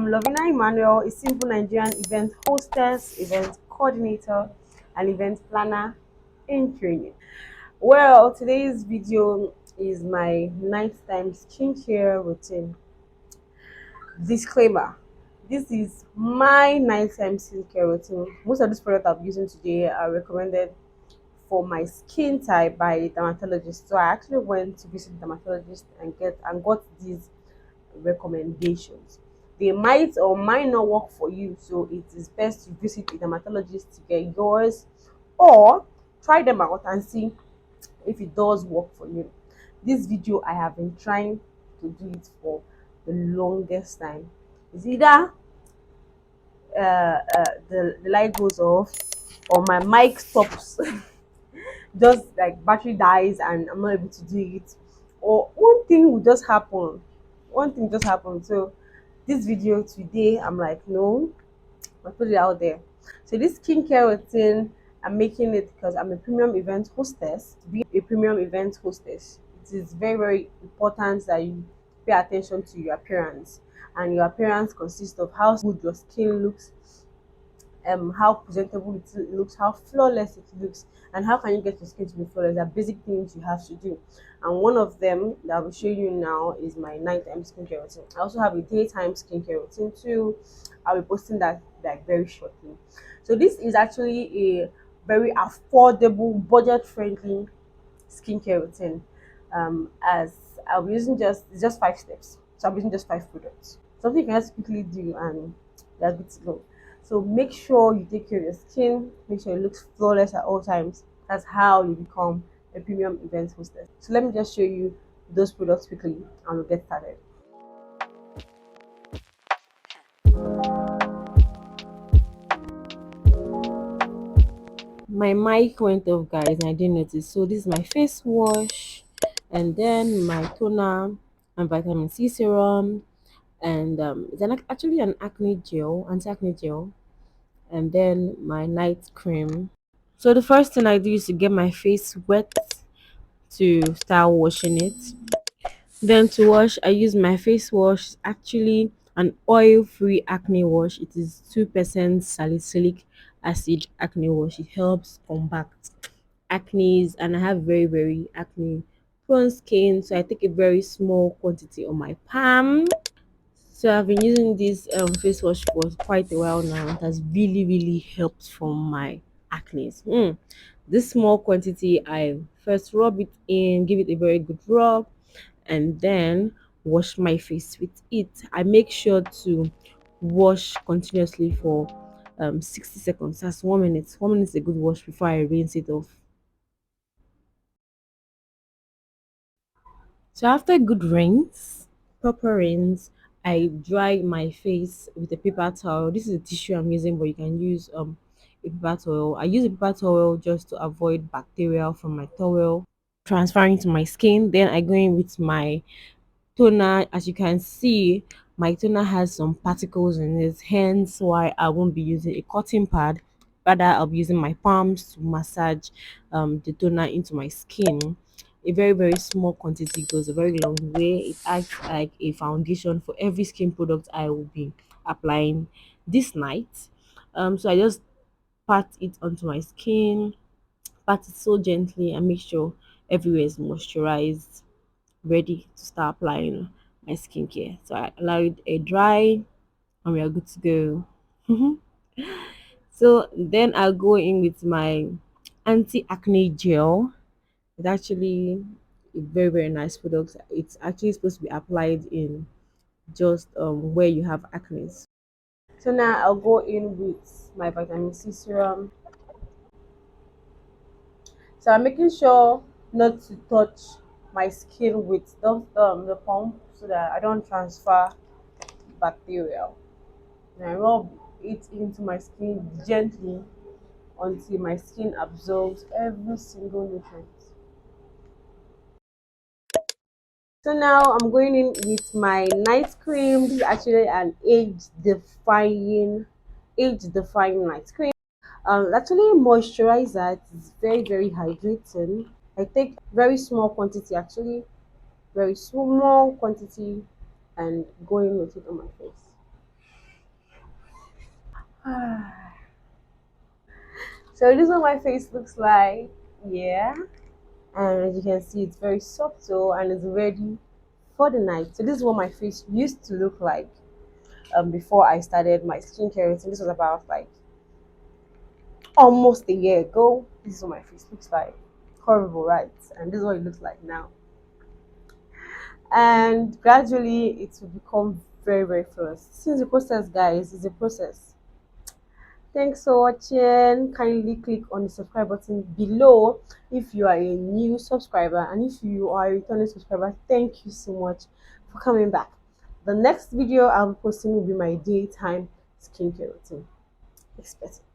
I'm Lovina Emmanuel, a simple Nigerian event hostess, event coordinator, and event planner in training. Well, today's video is my nighttime skincare routine. Disclaimer: this is my nighttime skincare routine. Most of these products I'm using today are recommended for my skin type by a dermatologist. So I actually went to visit the dermatologist and got these recommendations. They might or might not work for you, so it is best to visit a dermatologist to get yours, or try them out and see if it does work for you. This video I have been trying to do it for the longest time. It's either the light goes off or my mic stops, just like battery dies and I'm not able to do it, or one thing will just happen. One thing just happened. So this video today, I'm like, no, I'll put it out there. So this skincare routine, I'm making it because I'm a premium event hostess. Being a premium event hostess, it is very, very important that you pay attention to your appearance. And your appearance consists of how good your skin looks, how presentable it looks, how flawless it looks, and how can you get your skin to be flawless. There are basic things you have to do, and one of them that I will show you now is my nighttime skincare routine. I also have a daytime skincare routine too. I'll be posting that like very shortly. So this is actually a very affordable, budget friendly skincare routine. As I'll be using just 5 steps. So I'm using just 5 products. Something you can just quickly do and you're good to go. So make sure you take care of your skin, make sure it looks flawless at all times. That's how you become a premium event hostess. So let me just show you those products quickly and we'll get started. My mic went off, guys, and I didn't notice. So this is my face wash, and then my toner and vitamin C serum, and it's actually an acne gel, anti-acne gel, and then my night cream. So the first thing I do is to get my face wet to start washing it. Then to wash, I use my face wash. It's actually an oil-free acne wash. It is 2% salicylic acid acne wash. It helps combat acne, and I have very, very acne prone skin. So I take a very small quantity on my palm. So I've been using this face wash for quite a while now. It has really, really helped from my acne. This small quantity, I first rub it in, give it a very good rub, and then wash my face with it. I make sure to wash continuously for 60 seconds. That's 1 minute. 1 minute is a good wash before I rinse it off. So after good rinse, proper rinse, I dry my face with a paper towel. This is a tissue I'm using, but you can use a paper towel. I use a paper towel just to avoid bacteria from my towel transferring to my skin. Then I go in with my toner. As you can see, my toner has some particles in it, hence why I won't be using a cotton pad. Rather, I'll be using my palms to massage the toner into my skin. A very, very small quantity goes a very long way. It acts like a foundation for every skin product I will be applying this night. So I just pat it onto my skin, pat it so gently, and make sure everywhere is moisturized, ready to start applying my skincare. So I allow it a dry and we are good to go. So then I'll go in with my anti-acne gel. It's actually a very, very nice product. It's actually supposed to be applied in just where you have acne. So now I'll go in with my vitamin C serum. So I'm making sure not to touch my skin with the pump so that I don't transfer bacteria. And I rub it into my skin gently until my skin absorbs every single nutrient. So now I'm going in with my night cream. This is actually an age defying night cream. Actually moisturizer. It's very, very hydrating. I take very small quantity, actually very small quantity, and go in with it on my face. So this is what my face looks like. Yeah. And as you can see, it's very subtle and it's ready for the night. So this is what my face used to look like before I started my skincare routine. This was about like almost a year ago. This is what my face looks like. Horrible, right? And this is what it looks like now. And gradually it will become very, very flawless. Since the process, guys, is a process. Thanks for watching. Kindly click on the subscribe button below if you are a new subscriber, and if you are a returning subscriber, thank you so much for coming back. The next video I'll be posting will be my daytime skincare routine. Expect it.